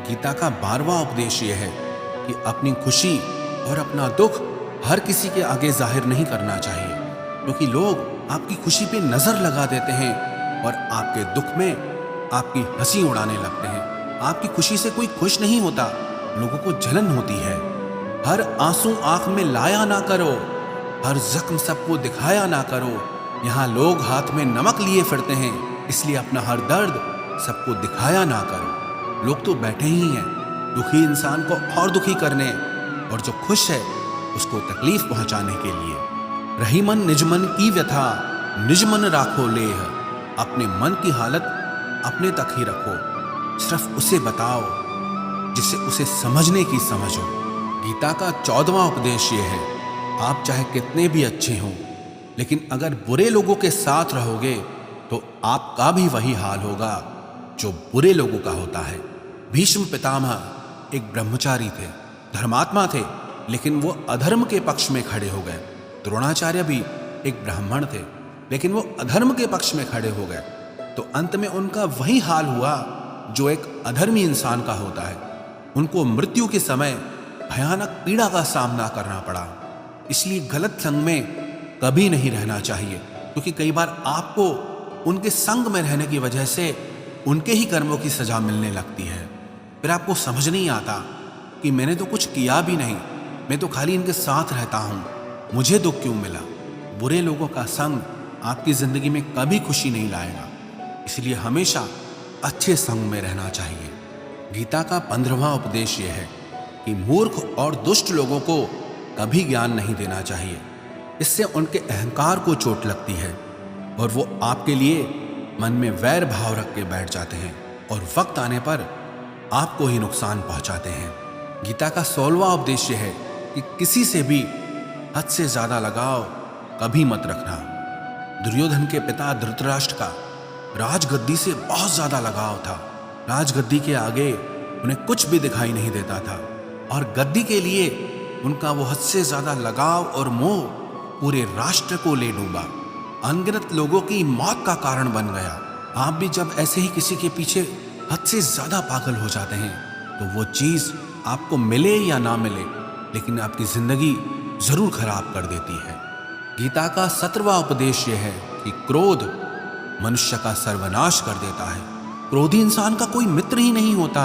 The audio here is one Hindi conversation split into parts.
गीता का 12वां उपदेश यह है कि अपनी खुशी और अपना दुख हर किसी के आगे जाहिर नहीं करना चाहिए, क्योंकि लोग आपकी खुशी पे नजर लगा देते हैं और आपके दुख में आपकी हंसी उड़ाने लगते हैं। आपकी खुशी से कोई खुश नहीं होता, लोगों को जलन होती है। हर आंसू आंख में लाया ना करो, हर जख्म सबको दिखाया ना करो। यहाँ लोग हाथ में नमक लिए फिरते हैं, इसलिए अपना हर दर्द सबको दिखाया ना करो। लोग तो बैठे ही हैं दुखी इंसान को और दुखी करने, और जो खुश है उसको तकलीफ पहुंचाने के लिए। रही मन निज मन की व्यथा, निज मन राखो लेह। अपने मन की हालत अपने तक ही रखो, सिर्फ उसे बताओ जिससे उसे समझने की समझ हो। गीता का 14वां उपदेश ये है, आप चाहे कितने भी अच्छे हों, लेकिन अगर बुरे लोगों के साथ रहोगे तो आपका भी वही हाल होगा जो बुरे लोगों का होता है। भीष्म पितामह एक ब्रह्मचारी थे, धर्मात्मा थे, लेकिन वो अधर्म के पक्ष में खड़े हो गए। द्रोणाचार्य भी एक ब्राह्मण थे, लेकिन वो अधर्म के पक्ष में खड़े हो गए, तो अंत में उनका वही हाल हुआ जो एक अधर्मी इंसान का होता है। उनको मृत्यु के समय भयानक पीड़ा का सामना करना पड़ा। इसलिए गलत संग में कभी नहीं रहना चाहिए, क्योंकि कई बार आपको उनके संग में रहने की वजह से उनके ही कर्मों की सजा मिलने लगती है। फिर आपको समझ नहीं आता कि मैंने तो कुछ किया भी नहीं, मैं तो खाली इनके साथ रहता हूँ, मुझे दुख क्यों मिला। बुरे लोगों का संग आपकी जिंदगी में कभी खुशी नहीं लाएगा, इसलिए हमेशा अच्छे संग में रहना चाहिए। गीता का 15वां उपदेश यह है कि मूर्ख और दुष्ट लोगों को कभी ज्ञान नहीं देना चाहिए, इससे उनके अहंकार को चोट लगती है और वो आपके लिए मन में वैर भाव रख के बैठ जाते हैं और वक्त आने पर आपको ही नुकसान पहुंचाते हैं। गीता का 16वां उपदेश है कि किसी से भी हद से ज्यादा लगाव कभी मत रखना। दुर्योधन के पिता धृतराष्ट्र का राजगद्दी से बहुत ज्यादा लगाव था। राजगद्दी के आगे उन्हें कुछ भी दिखाई नहीं देता था और गद्दी के लिए उनका वो हद से ज्यादा लगाव और मोह पूरे राष्ट्र को ले डूबा, अनगिनत लोगों की मौत का कारण बन गया। आप भी जब ऐसे ही किसी के पीछे हद से ज्यादा पागल हो जाते हैं तो वो चीज आपको मिले या ना मिले, लेकिन आपकी जिंदगी जरूर खराब कर देती है। गीता का 17वां उपदेश यह है कि क्रोध मनुष्य का सर्वनाश कर देता है। क्रोधी इंसान का कोई मित्र ही नहीं होता,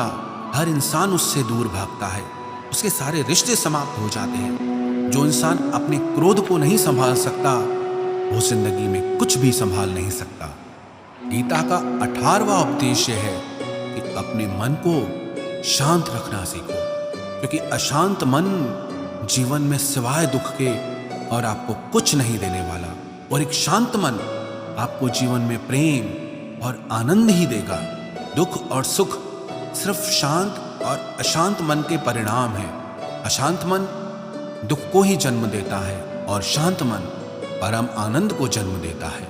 हर इंसान उससे दूर भागता है, उसके सारे रिश्ते समाप्त हो जाते हैं। जो इंसान अपने क्रोध को नहीं संभाल सकता वो जिंदगी में कुछ भी संभाल नहीं सकता। गीता का 18वां उपदेश है कि अपने मन को शांत रखना सीखो, क्योंकि अशांत मन जीवन में सिवाय दुख के और आपको कुछ नहीं देने वाला, और एक शांत मन आपको जीवन में प्रेम और आनंद ही देगा। दुख और सुख सिर्फ शांत और अशांत मन के परिणाम है। अशांत मन दुख को ही जन्म देता है और शांत मन परम आनंद को जन्म देता है।